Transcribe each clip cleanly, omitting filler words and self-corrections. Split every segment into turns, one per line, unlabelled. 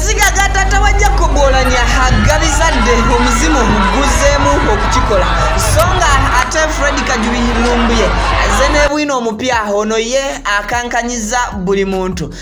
Amaziga gatata wajja kubolanya hagabizadde omuzimu guzemu okukikola songa ate Fred Kajubi lumbuye azene bwino omupya ono ye akankanyiza buli muntu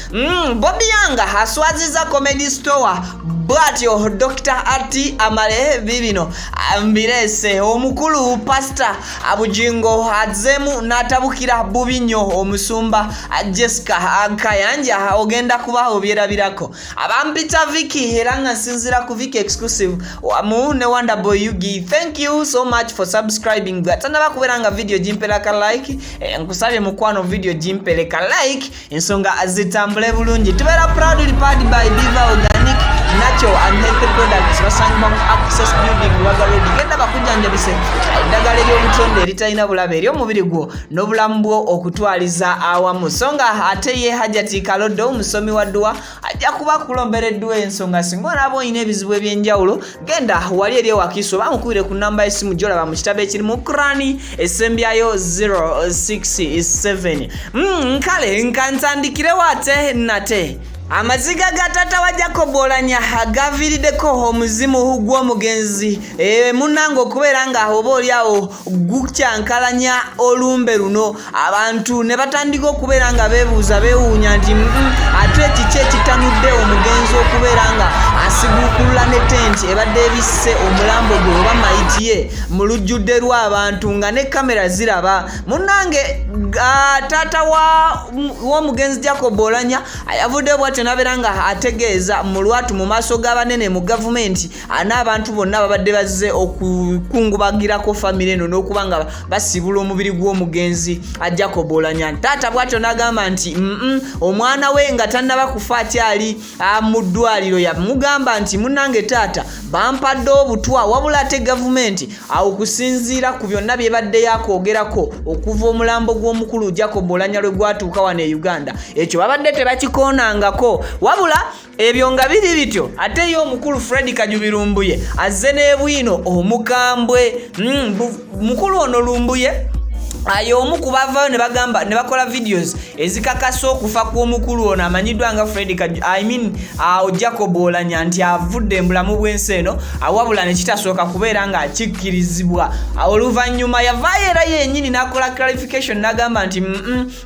Bobby Yanga aswaziza comedy store bwatyo Dr. Ati amale bibino ambirese omukulu pastor abujingo azemu natabukira bubinyo omusumba Jessica Akayanja ogenda kuba obyerabirako abampita Vicky heranga sinzira ku Vicky exclusive wamu ne Wonder Boy Yugi. Thank you so much for subscribing. Gatana bakuberanga video jimpeleka like nkusabye mukwano video jimpeleka like ensonga azitambule bulungi tubera proudly powered by Diva Organic natural and healthy products basangwa access building wagalodi genda bakujanja bise dagala lyo butonde litalina bulabe lyo mubiri gwo n'obulambu okutwaliza awamu songa ate ye Hajati Kalodo omusomi wa dua ajja kuba kulombereddwa ensonga singa nabo ine ebizibu ebyenjawulo genda wali eri wakiso bamukubire ku namba esimu jola mu kitabo ekiri mu Qurani esembyayo 067 nkale nkantandikire wate nate Amaziga gatata wajja kubolanya agavirideko omuzimu gw'omugenzi munango kubeera nga oboolyawo gukyankalanya olumbe luno abantu ne batandika okubeera nga beebuuza beewuunya nti ate kiki ekitanudde omugenzi okubeera nga asiguukulula ne tenti ebadde ebisse omulambo gwe oba mayiti ye mu lujjudde lw'abantu nga ne kamera ziraba munange taata w'omugenzi Jacob Oulanya ayavudde bw'atyo nabeera nga ategeeza mu lwatu mu maaso g'abanene mu gavumenti n'abantu bonna babadde bazze okukungubagirako famire eno n'okuba nga basibula omubiri gw'omugenzi Jacob Oulanya. Taata bw'atyo n'agamba nti omwana we nga tannaba kufa akyali mu ddwaliro yamugamba nti munnange taata bampadde obutwa wabula ate gavumenti awo kusinziira ku byonna bye badde yakwogerako okuva omulambo gw'omukulu Jacob Oulanya lwe gwatuuka wano e Uganda ekyo babadde tebakikoonangako wabula ebyo nga biri bityo ate yo omukulu Fred Kajubi lumbuye azze n'ebwino omukambwe mukulu ono lumbuye ayo omukubavayo ne bagamba ne bakola videos ezikakasa okufa kw'omukulu ono amanyiddwa nga Fred Kajubi Jacob Oulanya nti avudde embulamu bw'ensi eno awabula ne kitasooka kubeera nga akikkirizibwa oluvannyuma yavaayo era yennyini n'akola clarification n'agamba nti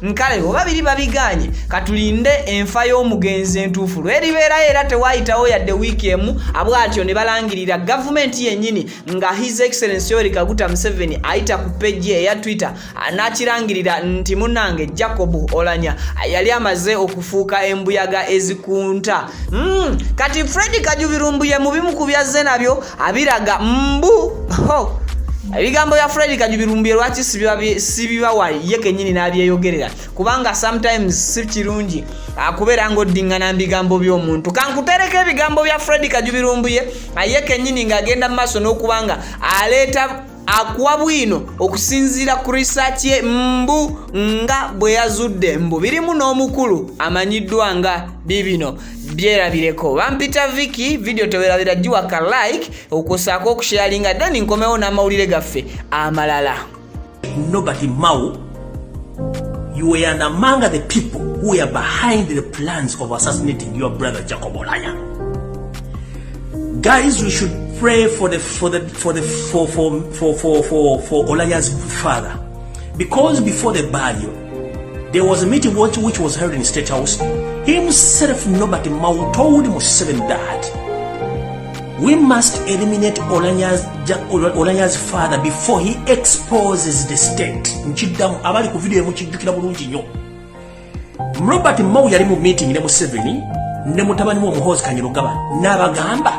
nkale oba biri babiganye katulinde enfa y'omugenzi entuufu lweribeerayo era tewaayitawo yadde wiiki emu abwatyo ne balangirira gavumenti yennyini nga His Excellency Yoweri Kaguta Museveni ayita ku page eya Twitter anakirangirira nti munange Jacob Oulanya yali amaze okufuuka embuyaga ezikunta kati Fred Kajubi lumbuye mu bimu ku byazze nabyo abiraga ebigambo bya Fred Kajubi lumbuye lwaki sibibawa ye kennyini n'abyeyogerera kubanga sometimes si kirungi akubeera ng'oddingana bigambo by'omuntu kankutereka ebigambo bya Fred Kajubi lumbuye ye kennyini ng'agenda mu maaso n'okubanga aleeta akuwa bwino okusinziira ku research ye nga bwe yazudde birimu n'omukulu amanyiddwa nga bibino byerabireko bampita Vicky video toberabira jiwaka like okusaako okusharinga then nkomewo n'amawulire gaffe amalala.
Nobody Mau, you were among the people who were behind the plans of assassinating your brother Jacob Oulanya. Guys, we should pray for Oulanya's father, because before the burial there was a meeting which was held in State House. Himself, Nobody Mau, told Museveni that we must eliminate Oulanya's father before he exposes the state. Abali ku video mukijjukira bulungi nnyo. Nobody Mau yali mu meeting ne Museveni ne mutabani wo Muhoozi Kanyarugaba n'abagamba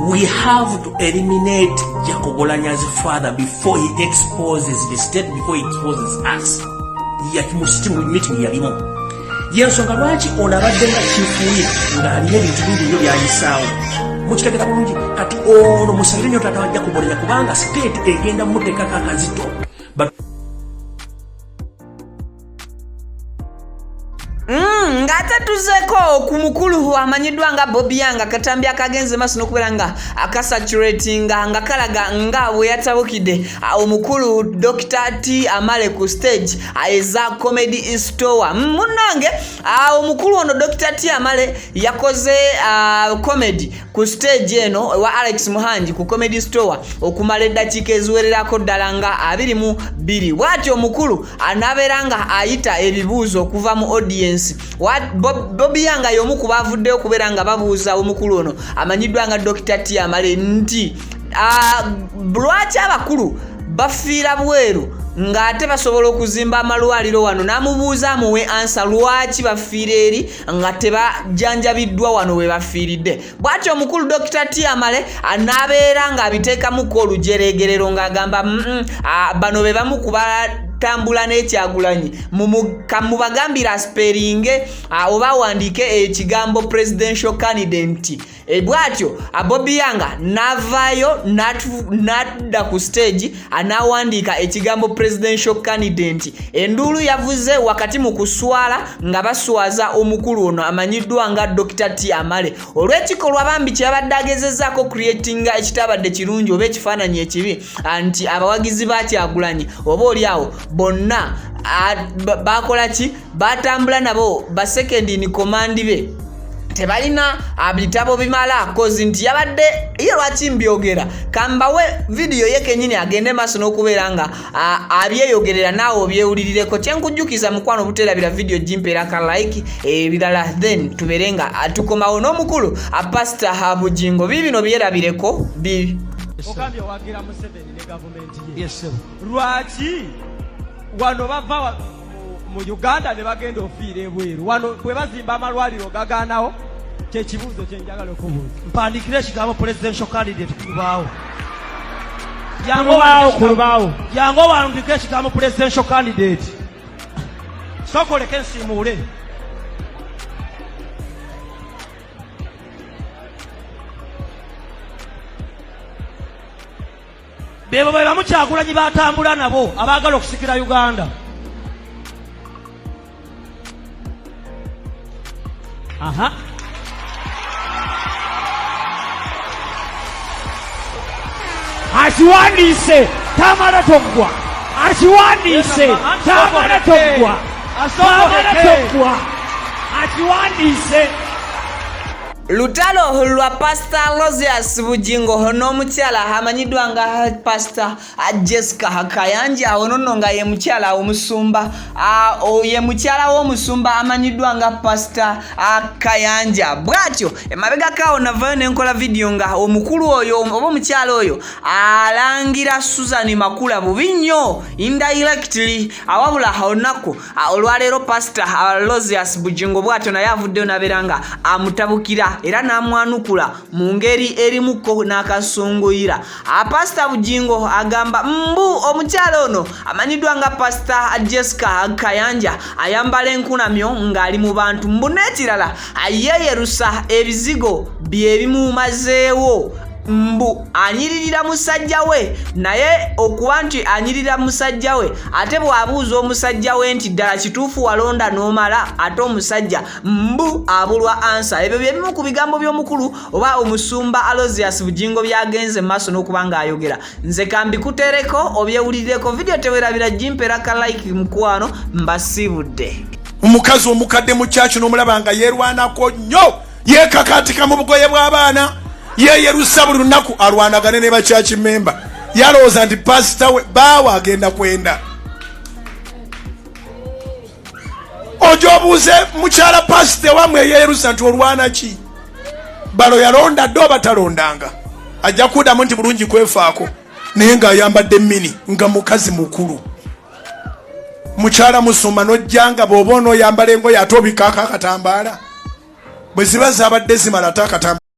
we have to eliminate Jacob Oulanya's father before he exposes the state, before he exposes us. Yakimusitimu meeting yalimu. Yensonga lwaki olabadde nga kifuuye ng'alina ebintu bingi nnyo byayisaawo. Mukitegeka bulungi kati ono musabire nnyo taata wa Jacob Oulanya kubanga state egenda muteekako akazito.
Nga ate tuzeko ku mukulu amanyidwa nga Bobby Yang katambi akagenze maso n'okubeera nga akasaturatinga nga kalaga nga bwe yatabukidde omukulu Dr. T Amale ku stage eza comedy store munange omukulu ono Dr. T Amale yakoze comedy ku stage eno wa Alex Muhanji ku comedy store okumala eddakiika eziwererako ddala nga 22 bw'atyo omukulu anaberanga ayita ebibuuzo okuva mu audience Bobby Yang y'omu ku bavuddeyo okubeera nga babuuza omukulu ono amanyiddwa nga Dr. T Amale nti lwaki abakulu bafiira bweru ng'ate basobola okuzimba amalwaliro wano n'amubuuza amuwe ansa lwaki bafiira eri nga tebajanjabiddwa wano we bafiiridde bw'atyo omukulu Dr. T Amale anaabeera ng'abiteekamuko olujeregerero ng'agamba bano be bamu ku tambula n'ekyagulanyi mubagambira speringe oba wandiike ekigambo presidential candidate bw'atyo Bobby Yang n'avaayo n'adda ku stage anawandiika ekigambo presidential candidate enduulu yavuze wakati mu kuswala nga baswaza omukulu ono amanyiddwa nga Dr. T Amale olw'ekikolwa bambi kyabadde agezezzaako creatinga ekitabadde kirungi oba ekifaananyi ekibi nti abawagizi bakyagulanyi oba oliawo bonna bakola ki batambula nabo ba second in command be tebalina bitabo bimala kozi nti yabadde ye lwaki mbyogera kambawe video ye kenyini agende maso n'okubeera nga abyeyogerera naawe obyewulirireko kyenkujjukiza mukwano buterabira video jimpera ka like ebirala then tuberenga atukomawo n'omukulu Pastor Habujingo bibino byerabireko bibi
okambye wagira Museveni ne government ye yes lwaki wano bava mu Uganda ne bagenda ofiira ebweru wano bwe bazimba amalwaliro gagaanawo kyekibuuzo kyenjagala okubuuza
mpandikira ekigambo presidential candidate kulubaawo yango wandika ekigambo presidential candidate sokoleka ensiimuule bebo bwe bamukyagulanyi batambula nabo abaagala okusikira Uganda aha akiwandiise tamala toggwa akiwandiise tamala toggwa akiwandiise
lutalo lwa Pastor Lozias Bujingo n'omukyala amanyiddwa nga Pastor Jessica Kayanja ono nga ye mukyala omusumba ye mukyala w'omusumba amanyiddwa nga Pastor Kayanja bw'atyo emabega kawo navayo n'enkola video nga omukulu oyo oba omukyala oyo alangira Susan Makula bubi nnyo indirectly awabula olunaku olwaleero Pastor Lozias Bujingo bw'atyo naye avuddeyo nabeera nga amutabukira era namwanukula mu ngeri erimuko n'akasunguyira Pastor Bujingo agamba mbu omukyala ono amanyiddwa nga Pastor Jessica Kayanja ayambala enkunamyo ng'ali mu bantu mbu n'ekirala ayeyerusa ebizigo bye bimumazeewo mbu anyiririra musajja we naye okuba nti anyirira musajja we ate bw'abuuza omusajja we nti ddala kituufu walonda n'omala ate omusajja mbu abulwa ansa ebyo bye bimu ku bigambo by'omukulu oba omusumba Alozias Bujingo byagenze maaso n'okuba ng'ayogera nze kambikutereko obyewulirireko video tewerabira jimpera ka like mukwano mbasibudde
omukazi omukadde mu kyaki n'omulaba nga yeerwanako nnyo yeekakaatika mu bugoye bw'abaana yeyerusa buli lunaku alwanagane ne bakyaki memba yalowooza nti pasita we baawa agenda kwenda ojo obuuze mukyala pasita wamwe yeyerusa nti olwana ki balo yalonda dde oba talondanga ajja kuddamu nti bulungi kwefaako naye ng'ayambadde mini nga mukazi mukulu mukyala musumba n'ojjanga bw'oba onooyambala engoye ate obikaako akatambaala bwe ziba zabadde zimala ate akatambaala